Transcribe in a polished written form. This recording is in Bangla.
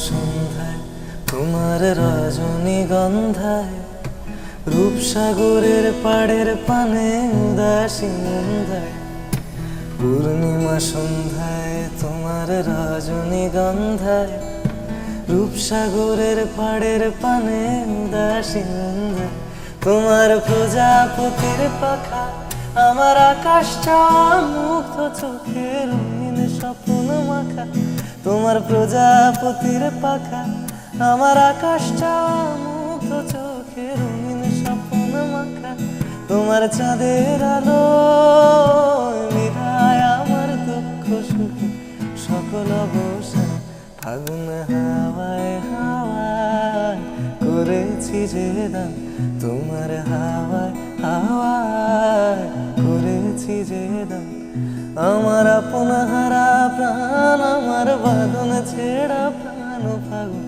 সন্ধ্যায় তোমার রজনীগন্ধায় রূপসাগরের পাড়ের পানে উদাসী সন্ধ্যায়, পূর্ণিমা সন্ধ্যায় তোমার রজনীগন্ধায় রূপসাগরের পাড়ের পানে উদাসী সন্ধ্যায়, তোমার প্রজাপতির পাখা আমার আকাশটা মুগ্ধ চোখে রঙিন স্বপ্ন মাখা, তোমার প্রজাপতির পাখা আমার আকাশটা মুগ্ধ চোখে রঙিন স্বপ্ন মাখা, তোমার চাঁদের আলো মিলায় আমার দুঃখ সুখে সকল অবসান, ফাগুন হাওয়ায় হাওয়ায় করেছি যে দান, তোমার হাওয়ায় হাওয়ায় করেছি যে দান, আমার আপন হারা প্রাণ আমার বাঁধন ছেড়া প্রাণ ফাগুন।